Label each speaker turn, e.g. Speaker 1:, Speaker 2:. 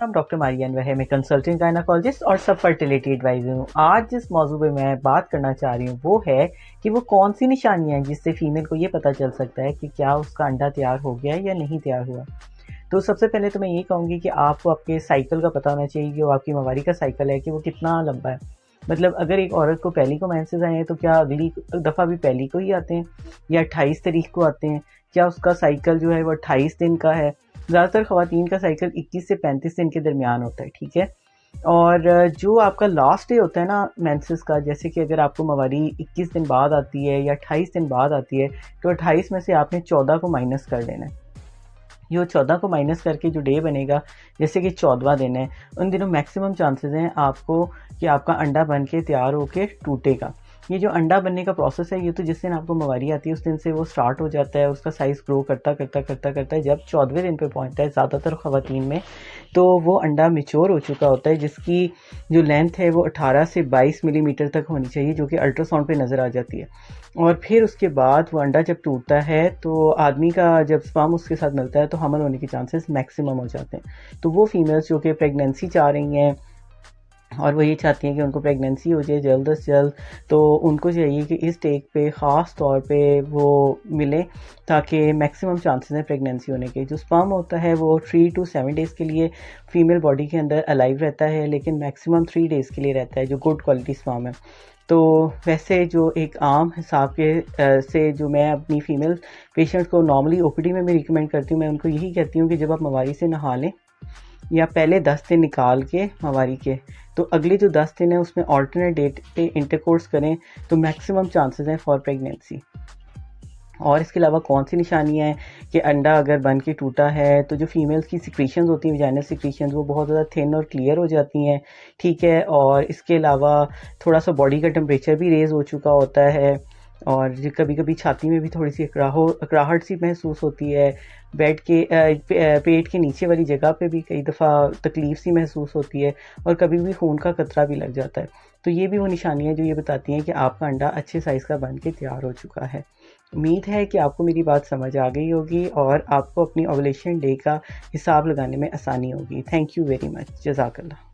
Speaker 1: नाम डॉक्टर मारिया अनवर है। मैं कंसल्टेंट गायनाकोलॉजिस्ट और सब फर्टिलिटी एडवाइजर हूँ। आज जिस मौजू पे मैं बात करना चाह रही हूँ वो है कि वो कौन सी निशानियाँ हैं जिससे फीमेल को ये पता चल सकता है कि क्या उसका अंडा तैयार हो गया या नहीं तैयार हुआ। तो सबसे पहले तो मैं ये कहूँगी कि आपको आपके साइकिल का पता होना चाहिए कि वो आपकी मवारी का साइकिल है कि वो कितना लंबा है। मतलब अगर एक औरत को पहली को मेंसेस आए हैं तो क्या अगली दफ़ा भी पहली को ही आते हैं या 28 तारीख को आते हैं? क्या उसका साइकिल जो है वो 28 दिन का है? ज़्यादातर ख़वातीन का साइकिल 21 से 35 दिन के दरमियान होता है, ठीक है। और जो आपका लास्ट डे होता है ना मेंसेस का, जैसे कि अगर आपको मवारी 21 दिन बाद आती है या 28 दिन बाद आती है तो 28 में से आपने 14 को माइनस कर देना है। ये 14 को माइनस करके जो डे बनेगा, जैसे कि 14वां दिन है, उन दिनों मैक्सिमम चांसेस हैं आपको कि आपका अंडा बन के तैयार होके टूटेगा। ये जो अंडा बनने का प्रोसेस है ये तो जिस दिन आपको मवारी आती है उस दिन से वो स्टार्ट हो जाता है, उसका साइज़ ग्रो करता करता करता करता है। जब 14वें दिन पे पहुंचता है ज़्यादातर ख़वातीन में, तो वो अंडा मैच्योर हो चुका होता है, जिसकी जो लेंथ है वो 18 से 22 मिलीमीटर तक होनी चाहिए, जो कि अल्ट्रासाउंड पे नज़र आ जाती है। और फिर उसके बाद वो अंडा जब टूटता है तो आदमी का जब स्पर्म उसके साथ मिलता है तो हमल होने के चांसेस मैक्सिमम हो जाते हैं। तो वो फीमेल्स जो कि प्रेगनेंसी चाह रही हैं और वो ये चाहती हैं कि उनको प्रेगनेंसी हो जाए जल्द से जल्द, तो उनको चाहिए कि इस स्टेज पे ख़ास तौर पे वो मिले ताकि मैक्सिमम चांसेस हैं प्रेगनेंसी होने के। जो स्पर्म होता है वो 3 to 7 डेज़ के लिए फ़ीमेल बॉडी के अंदर अलाइव रहता है, लेकिन मैक्सिमम 3 डेज़ के लिए रहता है, जो गुड क्वालिटी स्पर्म है। तो वैसे जो एक आम हिसाब के से जो मैं अपनी फ़ीमेल पेशेंट्स को नॉर्मली ओपीडी में भी रिकमेंड करती हूँ, मैं उनको यही कहती हूँ कि जब आप मवारी से नहा लें या पहले 10 दिन निकाल के मवारी के, तो अगले जो 10 दिन है उसमें ऑल्टरनेट डेट पे इंटरकोर्स करें तो मैक्सिमम चांसेस हैं फॉर प्रेगनेंसी। और इसके अलावा कौन सी निशानियाँ हैं कि अंडा अगर बन के टूटा है तो जो फीमेल्स की सिक्रीशंस होती हैं, वजाइनल सिक्रीशंस, वो बहुत ज़्यादा थिन और क्लियर हो जाती हैं, ठीक है। और इसके अलावा थोड़ा सा बॉडी का टेम्परेचर भी रेज़ हो चुका होता है, और कभी कभी छाती में भी थोड़ी सी अकड़ाहट सी महसूस होती है, बेड के पेट के नीचे वाली जगह पे भी कई दफ़ा तकलीफ़ सी महसूस होती है, और कभी भी खून का कतरा भी लग जाता है। तो ये भी वो निशानियाँ जो ये बताती हैं कि आपका अंडा अच्छे साइज़ का बन के तैयार हो चुका है। उम्मीद है कि आपको मेरी बात समझ आ गई होगी और आपको अपनी ओवुलेशन डे का हिसाब लगाने में आसानी होगी। Thank you very much. जज़ाकल्लाह।